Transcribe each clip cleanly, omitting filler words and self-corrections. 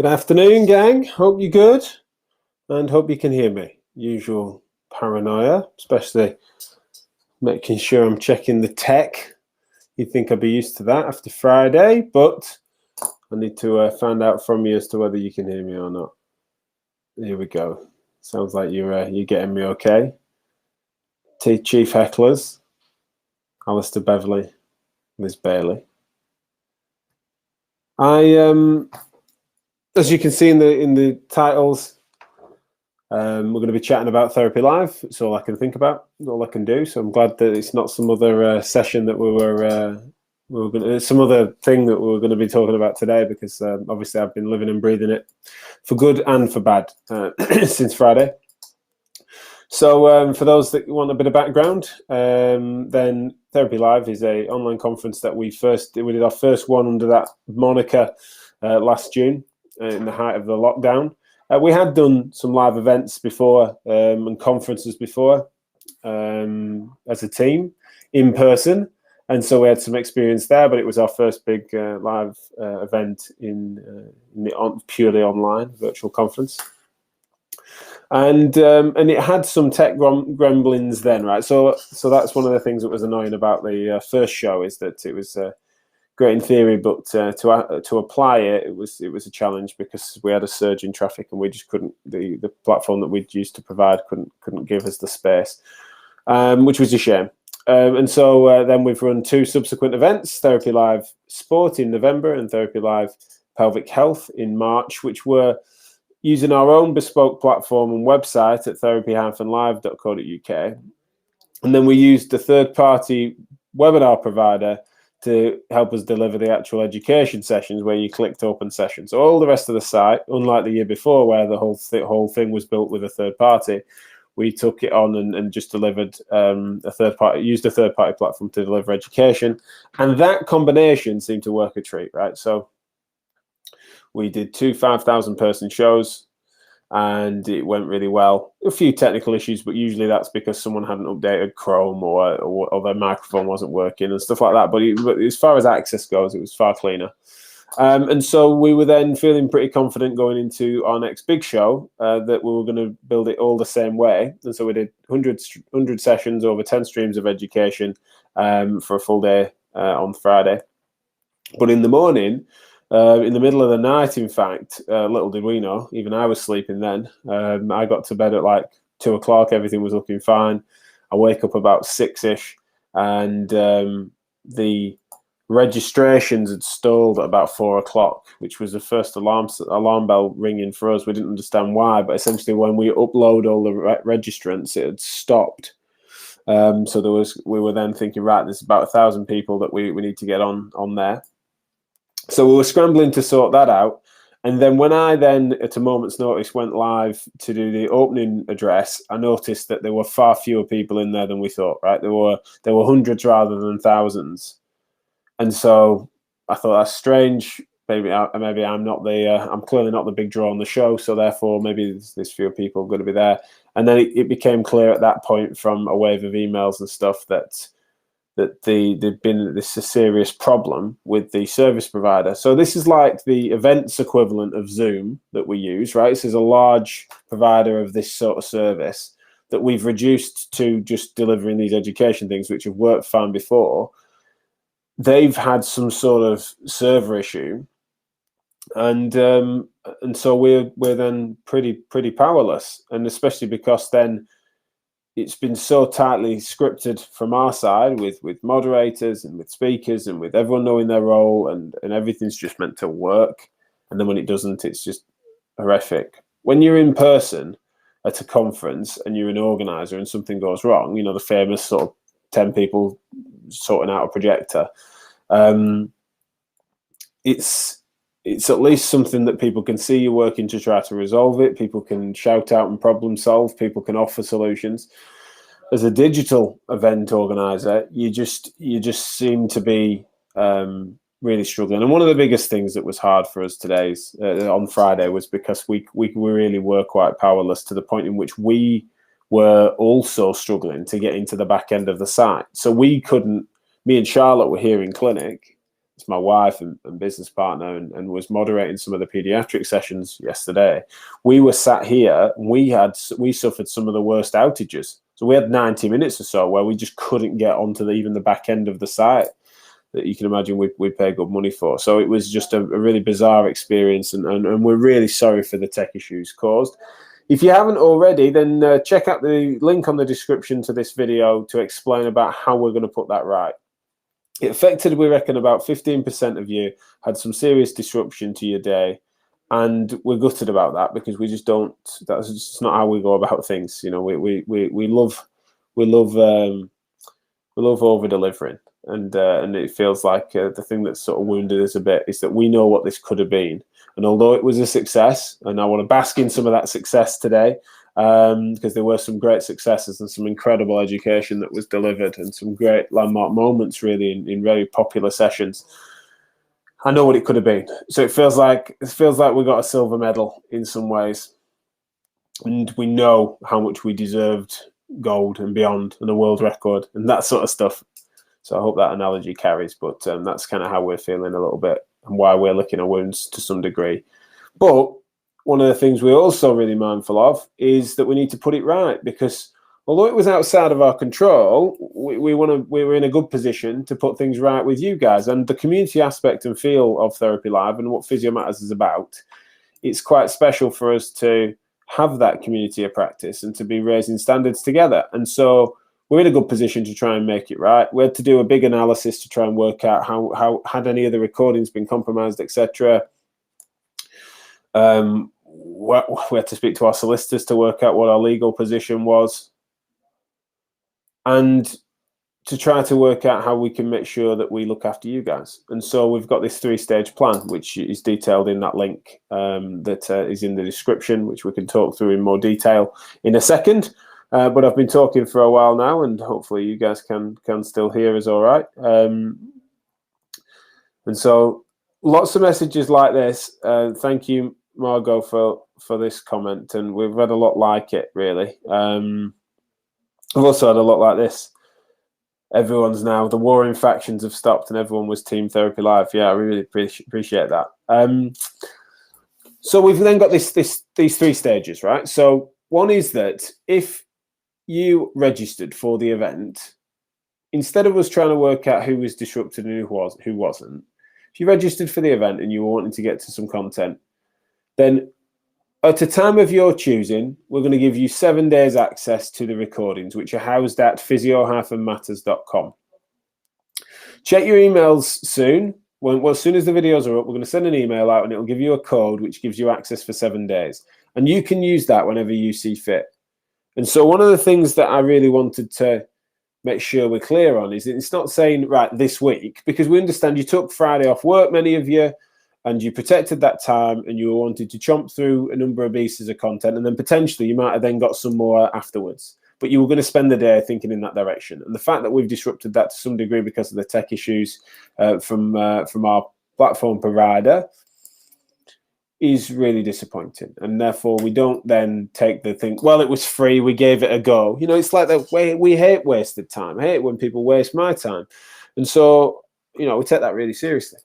Good afternoon, gang. Hope you're good and hope you can hear me. Usual paranoia, especially making sure I'm checking the tech. You'd think I'd be used to that after Friday, but I need to find out from you as to whether you can hear me or not. Here we go. Sounds like you're getting me okay. Chief Hecklers, Alistair Beverley, Liz Bailey. As you can see in the titles, we're going to be chatting about Therapy Live. It's all I can think about, all I can do. So I'm glad that it's not some other session that we were going to, some other thing that we were going to be talking about today, because obviously I've been living and breathing it for good and for bad since Friday. So for those that want a bit of background, then Therapy Live is an online conference that we did our first one under that moniker last June in the height of the lockdown. We had done some live events before and conferences before as a team in person, and so we had some experience there. But it was our first big live event in the purely online virtual conference. And it had some tech gremlins then, right? So that's one of the things that was annoying about the first show, is that it was great in theory, but to apply it, it was a challenge, because we had a surge in traffic and we just couldn't. The platform that we'd used to provide couldn't give us the space, which was a shame. And so then we've run two subsequent events: Therapy Live Sport in November and Therapy Live Pelvic Health in March, which were using our own bespoke platform and website at therapy-live.co.uk. And then we used a third-party webinar provider to help us deliver the actual education sessions, where you clicked open session. So all the rest of the site, unlike the year before where the whole thing was built with a third party, we took it on and just delivered used a third party platform to deliver education. And that combination seemed to work a treat, right? So we did two 5,000 person shows, and it went really well. A few technical issues, but usually that's because someone hadn't updated Chrome or their microphone wasn't working and stuff like that. But as far as access goes, it was far cleaner. And so we were then feeling pretty confident going into our next big show that we were going to build it all the same way. And so we did 100 sessions over 10 streams of education for a full day on Friday. But in the morning, in the middle of the night, in fact, little did we know, even I was sleeping then. I got to bed at like 2 o'clock. Everything was looking fine. I wake up about 6-ish, and the registrations had stalled at about 4 o'clock, which was the first alarm bell ringing for us. We didn't understand why, but essentially when we upload all the registrants, it had stopped. So we were then thinking, right, there's about 1,000 people that we need to get on there. So we were scrambling to sort that out. And then when I then, at a moment's notice, went live to do the opening address, I noticed that there were far fewer people in there than we thought, right? There were hundreds rather than thousands. And so I thought, that's strange. Maybe I'm clearly not the big draw on the show, so therefore maybe there's fewer people going to be there. And then it became clear at that point from a wave of emails and stuff that there'd been this serious problem with the service provider. So this is like the events equivalent of Zoom that we use, right? This is a large provider of this sort of service that we've reduced to just delivering these education things, which have worked fine before. They've had some sort of server issue, and so we're then pretty powerless, and especially because then it's been so tightly scripted from our side with moderators and with speakers and with everyone knowing their role, and everything's just meant to work. And then when it doesn't, it's just horrific. When you're in person at a conference and you're an organizer and something goes wrong, the famous sort of 10 people sorting out a projector, it's at least something that people can see you working to try to resolve it. People can shout out and problem solve. People can offer solutions. As a digital event organizer, you just seem to be really struggling. And one of the biggest things that was hard for us today on Friday was because we really were quite powerless, to the point in which we were also struggling to get into the back end of the site. So we couldn't. Me and Charlotte were here in clinic. it's my wife and business partner, and was moderating some of the pediatric sessions yesterday. We were sat here, and we suffered some of the worst outages. So we had 90 minutes or so where we just couldn't get onto even the back end of the site that you can imagine we pay good money for. So it was just a really bizarre experience, and we're really sorry for the tech issues caused. If you haven't already, then check out the link on the description to this video to explain about how we're going to put that right. It affected, we reckon, about 15% of you had some serious disruption to your day, and we're gutted about that because we just don't. That's just not how we go about things. You know, we love over delivering, and it feels like the thing that's sort of wounded us a bit is that we know what this could have been. And although it was a success, and I want to bask in some of that success today, because there were some great successes and some incredible education that was delivered and some great landmark moments really in very popular sessions. I know what it could have been. So it feels like we got a silver medal in some ways. And we know how much we deserved gold and beyond and a world record and that sort of stuff. So I hope that analogy carries, but that's kind of how we're feeling a little bit and why we're licking our wounds to some degree. But one of the things we're also really mindful of is that we need to put it right, because although it was outside of our control, we were in a good position to put things right with you guys. And the community aspect and feel of Therapy Live and what Physio Matters is about, it's quite special for us to have that community of practice and to be raising standards together. And so we're in a good position to try and make it right. We had to do a big analysis to try and work out how had any of the recordings been compromised, etc. We had to speak to our solicitors to work out what our legal position was, and to try to work out how we can make sure that we look after you guys. And so we've got this 3-stage plan, which is detailed in that link that is in the description, which we can talk through in more detail in a second. But I've been talking for a while now, and hopefully you guys can still hear us all right. And so lots of messages like this. Thank you, Margot, for this comment, and we've had a lot like it, really. I've also had a lot like this. Everyone's now, the warring factions have stopped and everyone was Team Therapy Live. Yeah, I really appreciate that. So we've then got these 3 stages, right? So one is that if you registered for the event, instead of us trying to work out who was disrupted and who wasn't, if you registered for the event and you were wanting to get to some content, then at a time of your choosing, we're going to give you 7 days access to the recordings, which are housed at physio-matters.com. Check your emails soon. As soon as the videos are up, we're going to send an email out and it'll give you a code which gives you access for 7 days. And you can use that whenever you see fit. And so one of the things that I really wanted to make sure we're clear on is it's not saying, right, this week, because we understand you took Friday off work, many of you, and you protected that time and you wanted to chomp through a number of pieces of content, and then potentially you might have then got some more afterwards. But you were going to spend the day thinking in that direction. And the fact that we've disrupted that to some degree because of the tech issues from our platform provider is really disappointing. And therefore we don't then take the thing, well, it was free, we gave it a go. You know, it's like that way. We hate wasted time. I hate when people waste my time. And so, you know, we take that really seriously.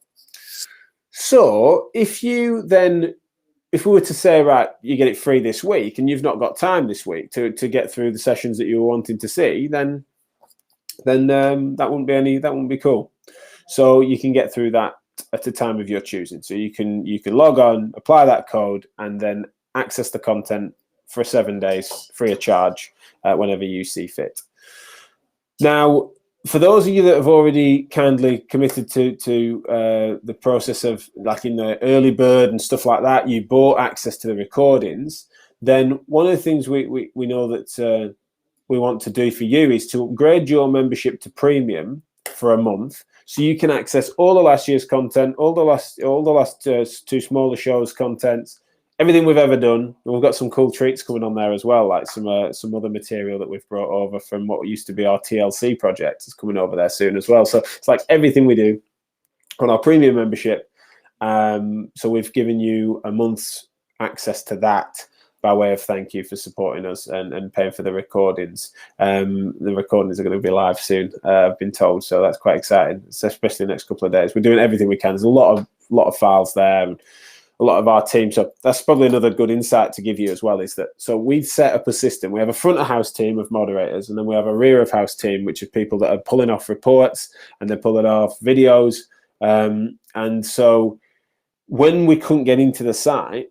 So if we were to say, right, you get it free this week and you've not got time this week to get through the sessions that you were wanting to see, then that wouldn't be cool. So you can get through that at a time of your choosing. So you can log on, apply that code, and then access the content for 7 days free of charge whenever you see fit. Now, for those of you that have already kindly committed to the process of, like in the early bird and stuff like that, you bought access to the recordings, then one of the things we know that we want to do for you is to upgrade your membership to premium for a month, so you can access all the last year's content, all the last 2 smaller shows contents, everything we've ever done. And we've got some cool treats coming on there as well, like some other material that we've brought over from what used to be our TLC project is coming over there soon as well. So it's like everything we do on our premium membership. So we've given you a month's access to that. by way of thank you for supporting us and paying for the recordings. The recordings are going to be live soon, I've been told, so that's quite exciting, especially the next couple of days. We're doing everything we can. There's a lot of files there, and a lot of our team. So that's probably another good insight to give you as well, is that, so we've set up a system. We have a front of house team of moderators, and then we have a rear of house team, which are people that are pulling off reports and they're pulling off videos. And so when we couldn't get into the site,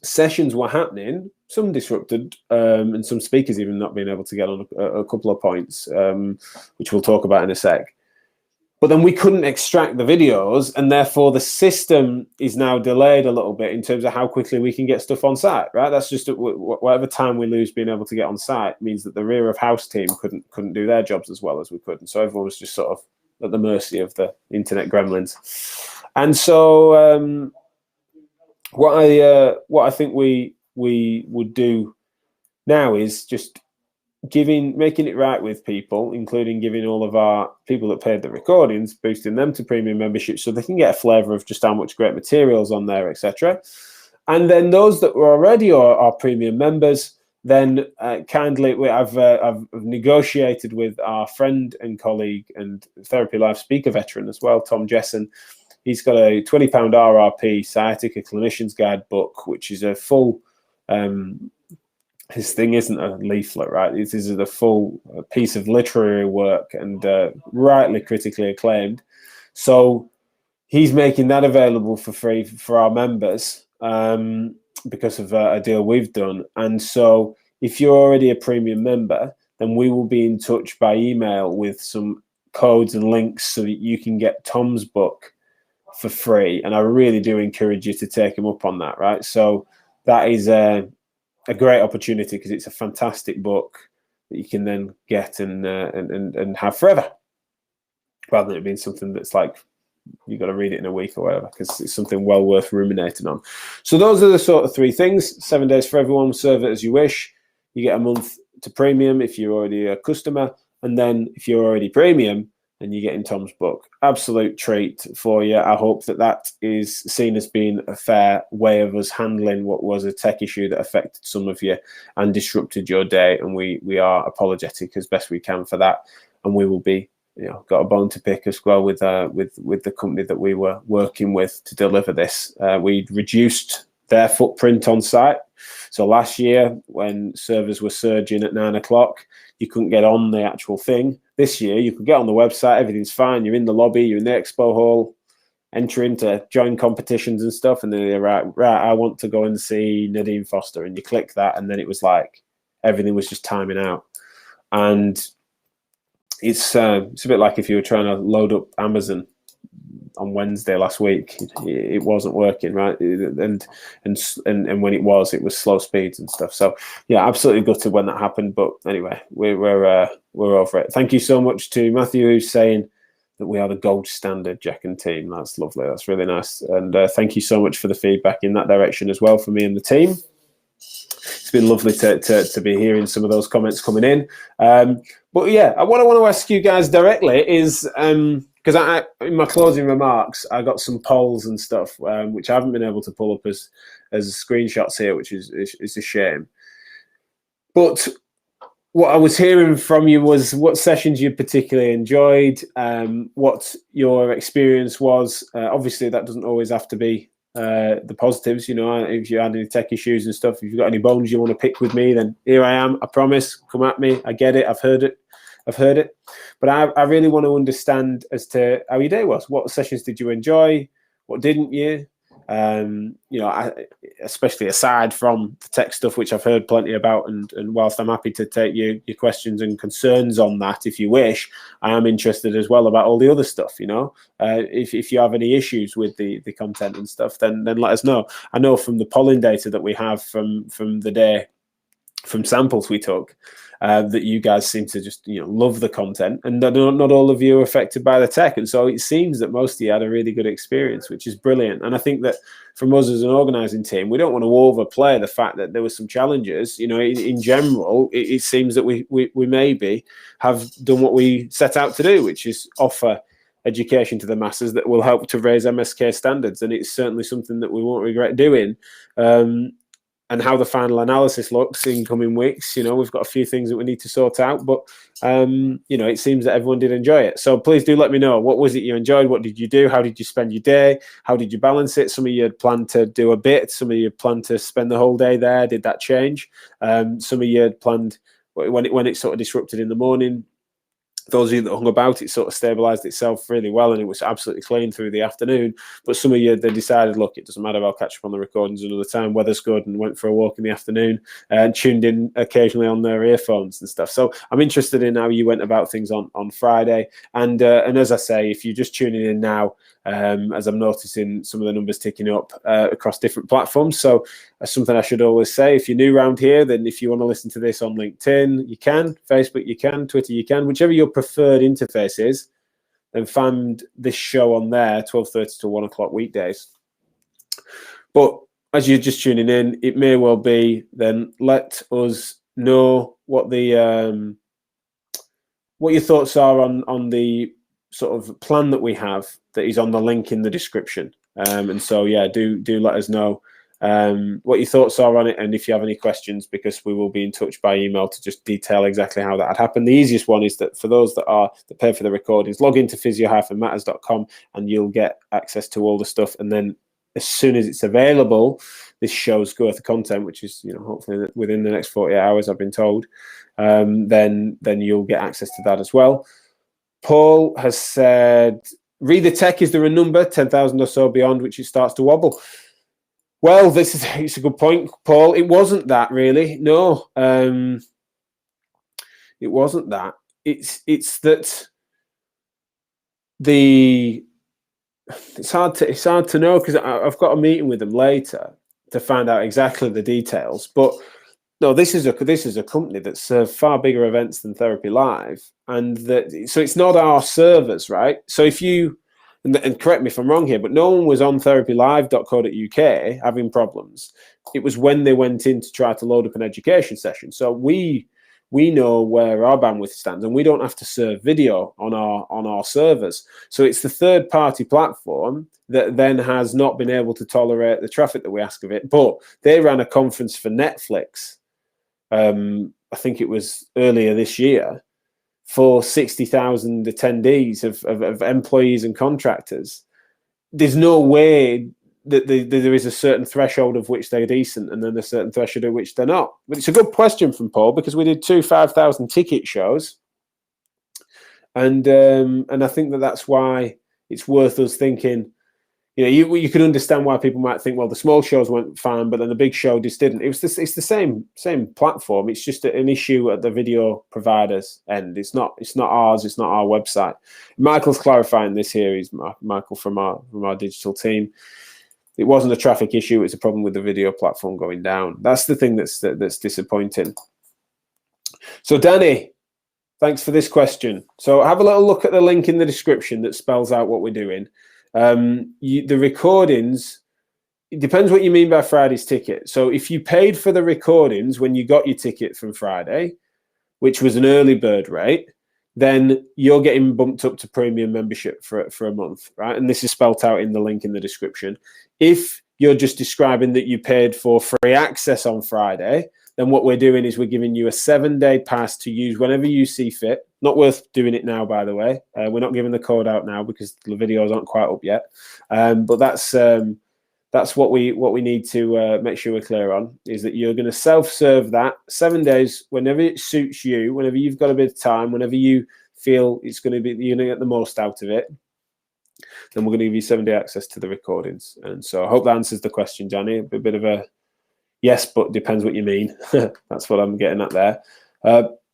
sessions were happening, some disrupted, and some speakers even not being able to get on a couple of points, which we'll talk about in a sec. But then we couldn't extract the videos, and therefore the system is now delayed a little bit in terms of how quickly we can get stuff on site, right? That's just whatever time we lose being able to get on site means that the rear of house team couldn't do their jobs as well as we could. And so everyone was just sort of at the mercy of the internet gremlins. And so what I think we would do now is just making it right with people, including giving all of our people that paid the recordings, boosting them to premium membership so they can get a flavour of just how much great materials on there, etc. And then those that were already our premium members, then kindly, I've negotiated with our friend and colleague and Therapy Live speaker veteran as well, Tom Jessen. He's got a £20 RRP sciatica clinician's guide book, which is a full his thing isn't a leaflet, right? This is a full piece of literary work, and rightly critically acclaimed. So he's making that available for free for our members because of a deal we've done. And so if you're already a premium member, then we will be in touch by email with some codes and links so that you can get Tom's book for free. And I really do encourage you to take him up on that, right? So that is a great opportunity, because it's a fantastic book that you can then get and have forever, rather than it being something that's like you've got to read it in a week or whatever, because it's something well worth ruminating on. So those are the sort of three things. 7 days for everyone, serve it as you wish. You get a month to premium if you're already a customer, and then if you're already premium, then you get in Tom's book. Absolute treat for you. I hope that is seen as being a fair way of us handling what was a tech issue that affected some of you and disrupted your day, and we are apologetic as best we can for that, and we will be, got a bone to pick as well with the company that we were working with to deliver this. We reduced their footprint on site. So last year, when servers were surging at 9 o'clock, you couldn't get on the actual thing. This year, you could get on the website, everything's fine. You're in the lobby, you're in the expo hall, entering to join competitions and stuff. And then you're right, I want to go and see Nadine Foster. And you click that, and then it was like everything was just timing out. And it's a bit like if you were trying to load up Amazon on Wednesday last week, it wasn't working, right? And when it was slow speeds and stuff. So yeah, absolutely gutted when that happened. But anyway, we're over it. Thank you so much to Matthew, who's saying that we are the gold standard Jack and team. That's lovely. That's really nice. And thank you so much for the feedback in that direction as well for me and the team. It's been lovely to be hearing some of those comments coming in. But yeah, what I want to ask you guys directly is, because I in my closing remarks, I got some polls and stuff, which I haven't been able to pull up as screenshots here, which is a shame. But what I was hearing from you was what sessions you particularly enjoyed, what your experience was. Obviously, that doesn't always have to be the positives. If you had any tech issues and stuff, if you've got any bones you want to pick with me, then here I am. I promise. Come at me. I get it. I've heard it. But I really want to understand as to how your day was. What sessions did you enjoy? What didn't you? Especially aside from the tech stuff, which I've heard plenty about, and whilst I'm happy to take your questions and concerns on that if you wish, I am interested as well about all the other stuff. If you have any issues with the content and stuff, then let us know. I know from the polling data that we have from the day, from samples we took, that you guys seem to just love the content, and not all of you are affected by the tech, and so it seems that most of you had a really good experience, which is brilliant. And I think that from us as an organising team, we don't want to overplay the fact that there were some challenges. In general, it seems that we maybe have done what we set out to do, which is offer education to the masses that will help to raise MSK standards, and it's certainly something that we won't regret doing. and how the final analysis looks in coming weeks. We've got a few things that we need to sort out, but it seems that everyone did enjoy it. So please do let me know, what was it you enjoyed? What did you do? How did you spend your day? How did you balance it? Some of you had planned to do a bit. Some of you had planned to spend the whole day there. Did that change? Some of you had planned when it sort of disrupted in the morning. Those of you that hung about, it sort of stabilized itself really well, and it was absolutely clean through the afternoon. But some of you, they decided, look, it doesn't matter, I'll catch up on the recordings another time. Weather's good, and went for a walk in the afternoon and tuned in occasionally on their earphones and stuff. So I'm interested in how you went about things on Friday. And as I say, if you're just tuning in now, as I'm noticing some of the numbers ticking up across different platforms. So something I should always say, if you're new around here, then if you want to listen to this on LinkedIn, you can, Facebook, you can, Twitter, you can, whichever your preferred interface is, then find this show on there, 12:30 to 1 o'clock weekdays. But as you're just tuning in, it may well be, then let us know what the what your thoughts are on the sort of plan that we have that is on the link in the description. And so, yeah, do let us know what your thoughts are on it, and if you have any questions, because we will be in touch by email to just detail exactly how that had happened. The easiest one is that for those that pay for the recordings, log into physio-matters.com and you'll get access to all the stuff. And then as soon as it's available, this show's worth of content, which is hopefully within the next 48 hours, I've been told, then you'll get access to that as well. Paul has said, read the tech, is there a number 10,000 or so beyond which it starts to wobble? Well, it's a good point, Paul. It wasn't that, really. No, it wasn't that. It's that it's hard to know, because I've got a meeting with them later to find out exactly the details. But no, this is a company that serves far bigger events than Therapy Live, and so it's not our servers, right? So if you and correct me if I'm wrong here, but no one was on therapylive.co.uk having problems. It was when they went in to try to load up an education session. So we know where our bandwidth stands, and we don't have to serve video on our servers. So it's the third-party platform that then has not been able to tolerate the traffic that we ask of it. But they ran a conference for Netflix, I think it was earlier this year, for 60,000 attendees of employees and contractors. There's no way that there is a certain threshold of which they're decent and then a certain threshold of which they're not. But it's a good question from Paul, because we did 2 5,000 ticket shows. And I think that's why it's worth us thinking, you can understand why people might think, well, the small shows went fine, but then the big show just didn't. It's the same platform. It's just an issue at the video provider's end. It's not ours. It's not our website. Michael's clarifying this here. He's Michael from our digital team. It wasn't a traffic issue. It's a problem with the video platform going down. That's the thing that's disappointing. So Danny, thanks for this question. So have a little look at the link in the description that spells out what we're doing. The recordings, it depends what you mean by Friday's ticket. So if you paid for the recordings when you got your ticket from Friday, which was an early bird rate, then you're getting bumped up to premium membership for a month, right? And this is spelt out in the link in the description. If you're just describing that you paid for free access on Friday, then what we're doing is we're giving you a 7-day pass to use whenever you see fit. Not worth doing it now, by the way. We're not giving the code out now because the videos aren't quite up yet. But that's what we need to make sure we're clear on, is that you're going to self-serve that 7 days whenever it suits you, whenever you've got a bit of time, whenever you feel it's going to be, you're going to get the most out of it. Then we're going to give you 7-day access to the recordings. And so I hope that answers the question, Johnny. A bit of a yes, but depends what you mean. That's what I'm getting at there.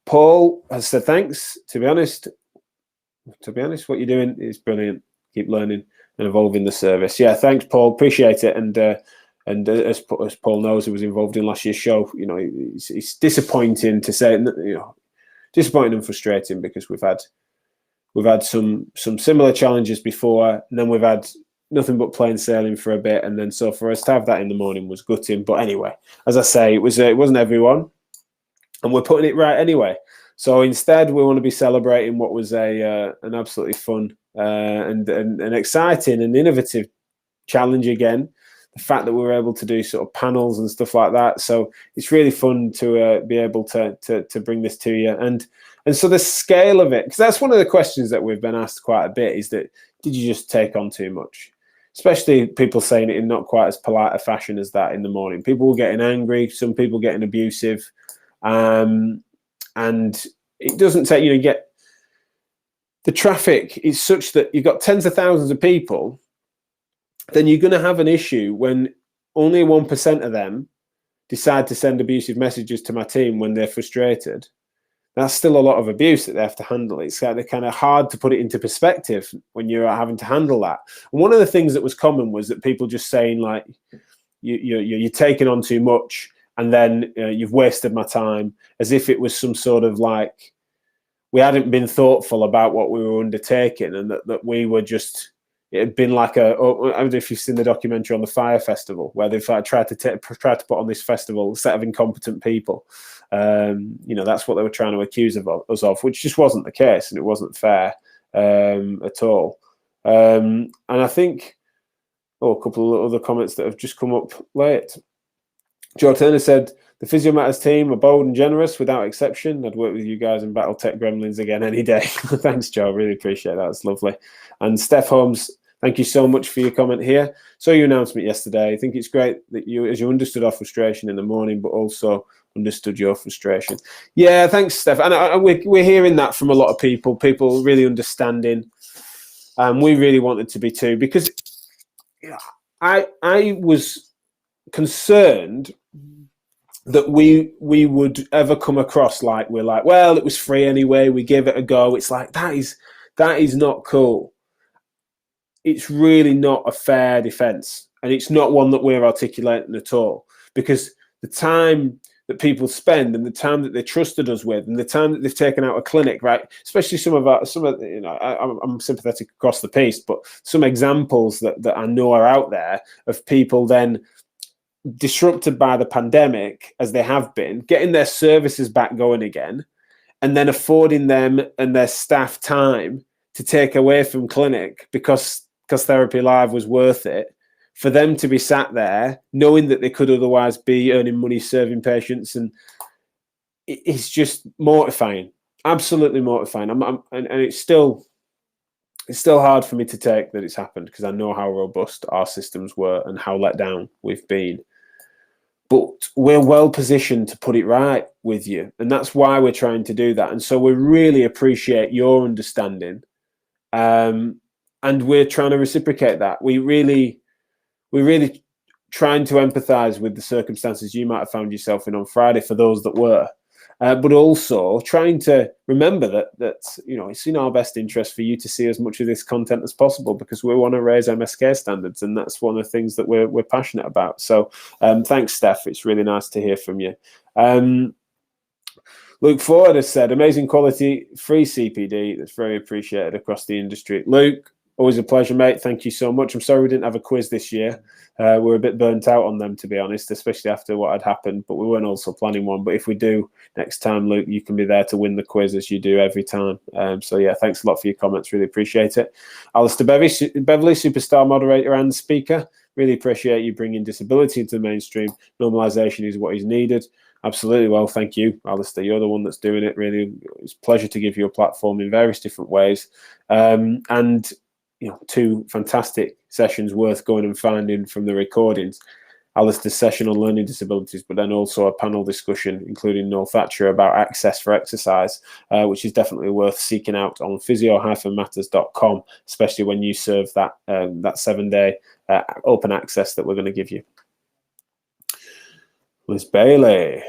Paul has said thanks. To be honest, what you're doing is brilliant. Keep learning and evolving the service. Yeah, thanks, Paul. Appreciate it. And as Paul knows, he was involved in last year's show. It's disappointing to say, disappointing and frustrating, because we've had some similar challenges before, and then we've had nothing but plain sailing for a bit, and then so for us to have that in the morning was gutting. But anyway, as I say, it wasn't everyone, and we're putting it right anyway. So instead, we want to be celebrating what was an absolutely fun and exciting and innovative challenge again the fact that we were able to do sort of panels and stuff like that. So it's really fun to be able to bring this to you. And so the scale of it, because that's one of the questions that we've been asked quite a bit, is that did you just take on too much? Especially people saying it in not quite as polite a fashion as that in the morning. People were getting angry, some people getting abusive. And it doesn't take, you get the traffic is such that you've got tens of thousands of people, then you're going to have an issue when only 1% of them decide to send abusive messages to my team when they're frustrated. That's still a lot of abuse that they have to handle. It's kind of hard to put it into perspective when you're having to handle that. And one of the things that was common was that people just saying like, you're taking on too much, and then you've wasted my time, as if it was some sort of like we hadn't been thoughtful about what we were undertaking, and that we were just, it had been like I don't know if you've seen the documentary on the Fire Festival, where they've tried to put on this festival a set of incompetent people. That's what they were trying to accuse us of, which just wasn't the case, and it wasn't fair at all. And I think, a couple of other comments that have just come up late. Joe Turner said, the Physio Matters team are bold and generous without exception. I'd work with you guys in Battletech Gremlins again any day. Thanks, Joe. Really appreciate that. It's lovely. And Steph Holmes, thank you so much for your comment here. Saw your announcement yesterday. I think it's great that you understood our frustration in the morning, but also understood your frustration. Yeah, thanks, Steph. And we're hearing that from a lot of people really understanding. We really wanted to be too, because I was concerned that we would ever come across like we're like, well, it was free anyway, we give it a go. It's like, that is not cool. It's really not a fair defense, and it's not one that we're articulating at all, because the time that people spend and the time that they trusted us with and the time that they've taken out a clinic, right? Especially I'm sympathetic across the piece, but some examples that I know are out there of people then disrupted by the pandemic, as they have been, getting their services back going again, and then affording them and their staff time to take away from clinic because Therapy Live was worth it, for them to be sat there knowing that they could otherwise be earning money serving patients. And it's just mortifying, absolutely mortifying. And it's still hard for me to take that it's happened, because I know how robust our systems were and how let down we've been. But we're well positioned to put it right with you, and that's why we're trying to do that. And so we really appreciate your understanding, and we're trying to reciprocate that. We're really trying to empathise with the circumstances you might have found yourself in on Friday, for those that were, but also trying to remember that it's in our best interest for you to see as much of this content as possible, because we want to raise MSK standards, and that's one of the things that we're passionate about. So thanks, Steph. It's really nice to hear from you. Luke Ford has said, amazing quality, free CPD. That's very appreciated across the industry. Luke, always a pleasure, mate. Thank you so much. I'm sorry we didn't have a quiz this year. We're a bit burnt out on them, to be honest, especially after what had happened, but we weren't also planning one. But if we do next time, Luke, you can be there to win the quiz, as you do every time. So yeah, thanks a lot for your comments. Really appreciate it. Alistair Beverley, superstar moderator and speaker. Really appreciate you bringing disability into the mainstream. Normalisation is what is needed. Absolutely. Well, thank you, Alistair. You're the one that's doing it. Really, it's a pleasure to give you a platform in various different ways. And two fantastic sessions worth going and finding from the recordings. Alistair's session on learning disabilities, but then also a panel discussion, including Noel Thatcher, about access for exercise, which is definitely worth seeking out on physio-matters.com, especially when you serve that 7-day open access that we're going to give you. Liz Bailey.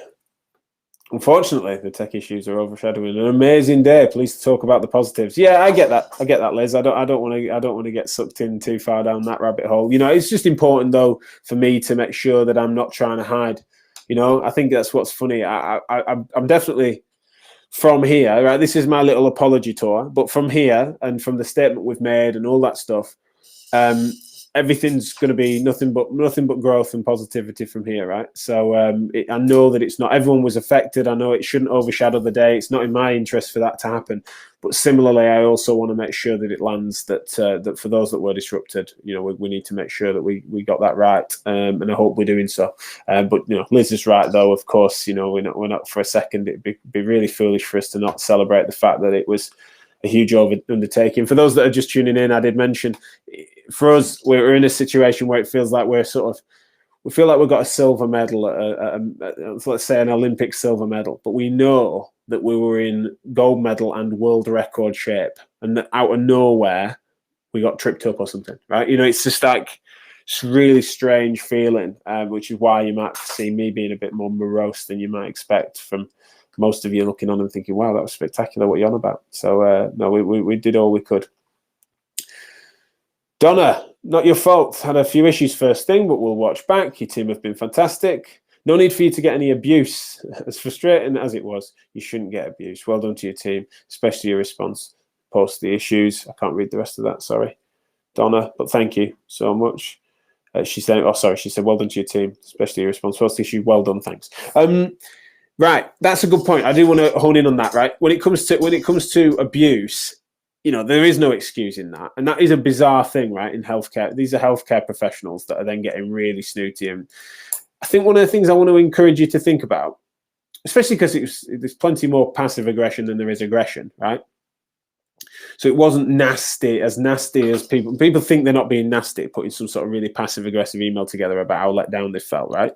Unfortunately, the tech issues are overshadowing an amazing day. Please talk about the positives. Yeah, I get that, Liz. I don't want to get sucked in too far down that rabbit hole. It's just important though for me to make sure that I'm not trying to hide. I think that's what's funny. I'm definitely from here, right? This is my little apology tour, but from here and from the statement we've made and all that stuff, everything's going to be nothing but growth and positivity from here, right? So I know that it's not everyone was affected. I know it shouldn't overshadow the day. It's not in my interest for that to happen. But similarly, I also want to make sure that it lands that that for those that were disrupted, we need to make sure that we got that right, and I hope we're doing so. But Liz is right, though. Of course, we're not for a second. It'd be really foolish for us to not celebrate the fact that it was a huge undertaking. For those that are just tuning in, I did mention, for us, we're in a situation where it feels like we feel like we've got a silver medal, let's say an Olympic silver medal, but we know that we were in gold medal and world record shape, and that out of nowhere we got tripped up or something, right? It's just like it's a really strange feeling, which is why you might see me being a bit more morose than you might expect from most of you looking on and thinking, wow, that was spectacular, what you're on about. So no, we did all we could. Donna, not your fault. Had a few issues first thing, but we'll watch back. Your team have been fantastic. No need for you to get any abuse. As frustrating as it was, you shouldn't get abuse. Well done to your team, especially your response post the issues. I can't read the rest of that, sorry, Donna, but thank you so much. She said, well done to your team, especially your response post the issue. Well done, thanks. Right, that's a good point. I do want to hone in on that. Right, when it comes to abuse, there is no excusing that, and that is a bizarre thing, right? In healthcare, these are healthcare professionals that are then getting really snooty, and I think one of the things I want to encourage you to think about, especially because there's plenty more passive aggression than there is aggression, right? So it wasn't nasty as people think they're not being nasty, putting some sort of really passive aggressive email together about how let down they felt, right?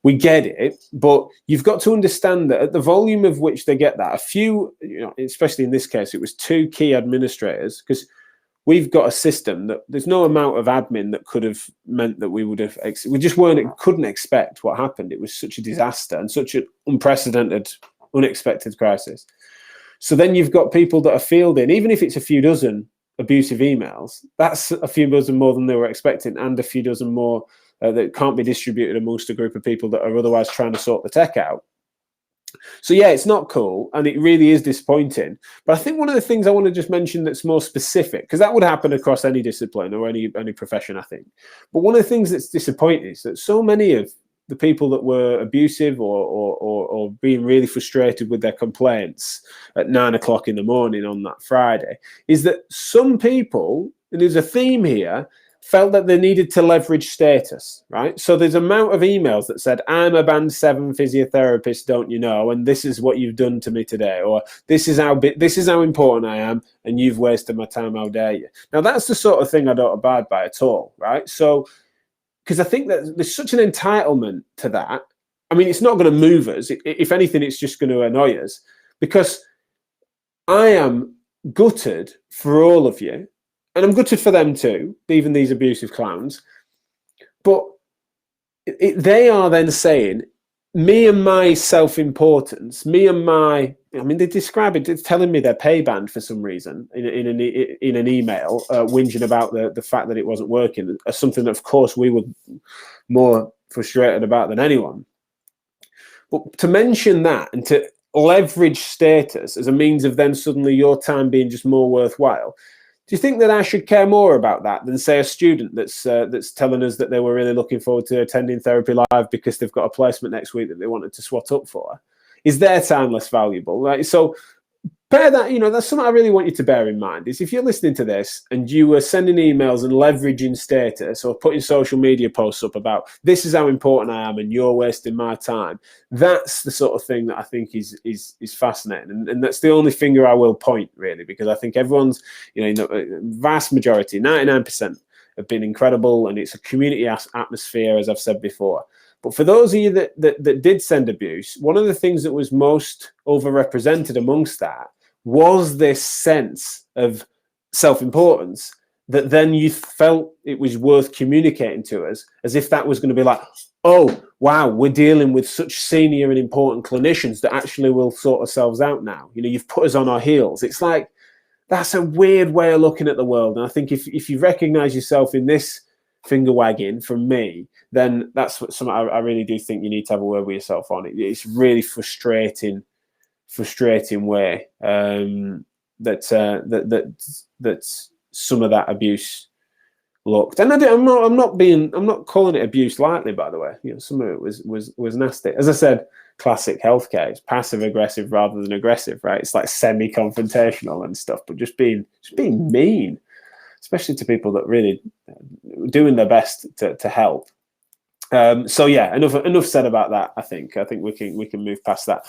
We get it, but you've got to understand that at the volume of which they get that, a few, especially in this case, it was 2 key administrators, because we've got a system that there's no amount of admin that could have meant that we couldn't expect what happened. It was such a disaster and such an unprecedented, unexpected crisis. So then you've got people that are fielding, even if it's a few dozen abusive emails, that's a few dozen more than they were expecting, and a few dozen more that can't be distributed amongst a group of people that are otherwise trying to sort the tech out. So yeah, it's not cool, and it really is disappointing. But I think one of the things I want to just mention that's more specific, because that would happen across any discipline or any profession, I think. But one of the things that's disappointing is that so many of the people that were abusive or being really frustrated with their complaints at 9 o'clock in the morning on that Friday is that some people, and there's a theme here, felt that they needed to leverage status, right? So there's an amount of emails that said, I'm a band 7 physiotherapist, don't you know? And this is what you've done to me today. Or this is how important I am, and you've wasted my time, how dare you? Now, that's the sort of thing I don't abide by at all, right? So, because I think that there's such an entitlement to that. I mean, it's not going to move us. If anything, it's just going to annoy us, because I am gutted for all of you. And I'm gutted for them too, even these abusive clowns. But they are then saying, me and my self-importance, they describe it, it's telling me they're pay banned for some reason in an email, whinging about the fact that it wasn't working, something that, of course, we were more frustrated about than anyone. But to mention that and to leverage status as a means of then suddenly your time being just more worthwhile, do you think that I should care more about that than, say, a student that's telling us that they were really looking forward to attending Therapy Live because they've got a placement next week that they wanted to swat up for? Is their time less valuable? Right? So bear that, that's something I really want you to bear in mind, is if you're listening to this and you were sending emails and leveraging status or putting social media posts up about this is how important I am and you're wasting my time, that's the sort of thing that I think is fascinating. And that's the only finger I will point, really, because I think everyone's, vast majority, 99%, have been incredible, and it's a community atmosphere, as I've said before. But for those of you that did send abuse, one of the things that was most overrepresented amongst that was this sense of self-importance that then you felt it was worth communicating to us, as if that was going to be like, oh, wow, we're dealing with such senior and important clinicians that actually will sort ourselves out now. You've put us on our heels. It's like, that's a weird way of looking at the world. And I think if you recognize yourself in this finger wagging from me, then that's something I really do think you need to have a word with yourself on. It's really frustrating way that some of that abuse looked. And I'm not calling it abuse lightly, by the way. You know, some of it was nasty. As I said, classic healthcare. It's passive aggressive rather than aggressive, right? It's like semi-confrontational and stuff, but just being mean, especially to people that really doing their best to help. So yeah, enough said about that. I think we can move past that.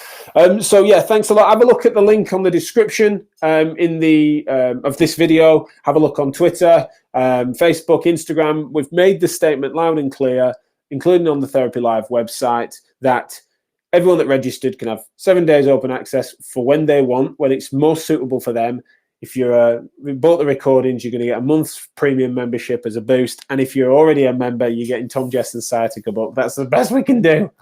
So yeah, thanks a lot. Have a look at the link on the description in the of this video. Have a look on Twitter, Facebook, Instagram. We've made the statement loud and clear, including on the Therapy Live website, that everyone that registered can have 7 days open access for when they want, when it's most suitable for them. If you're bought the recordings, you're going to get a month's premium membership as a boost. And if you're already a member, you're getting Tom Jessen's sciatica book. That's the best we can do.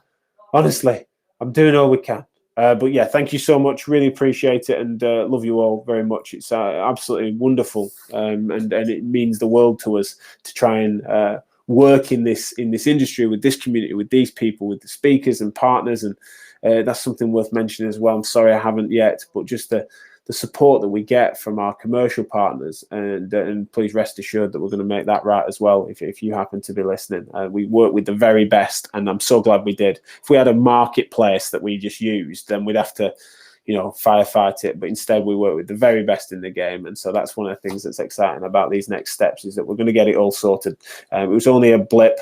Honestly, I'm doing all we can. But yeah, thank you so much. Really appreciate it, and love you all very much. It's absolutely wonderful, and it means the world to us to try and work in this industry with this community, with these people, with the speakers and partners, and that's something worth mentioning as well. I'm sorry I haven't yet, but just the support that we get from our commercial partners, and please rest assured that we're going to make that right as well. If you happen to be listening, we work with the very best, and I'm so glad we did. If we had a marketplace that we just used, then we'd have to, you know, firefight it. But instead, we work with the very best in the game, and so that's one of the things that's exciting about these next steps, is that we're going to get it all sorted. It was only a blip.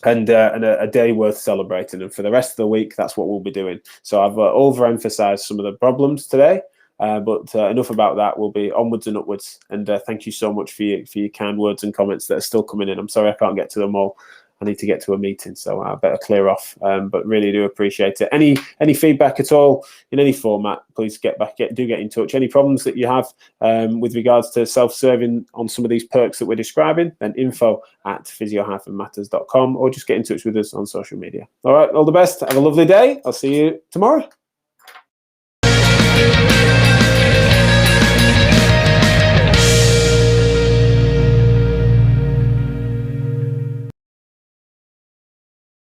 And a day worth celebrating, and for the rest of the week, that's what we'll be doing. So I've overemphasized some of the problems today. But enough about that. We'll be onwards and upwards. And thank you so much for your kind words and comments that are still coming in. I'm sorry I can't get to them all. I need to get to a meeting, so I better clear off. But really do appreciate it. Any feedback at all in any format, please get in touch. Any problems that you have with regards to self-serving on some of these perks that we're describing, then info@physio-matters.com, or just get in touch with us on social media. All right, all the best. Have a lovely day. I'll see you tomorrow.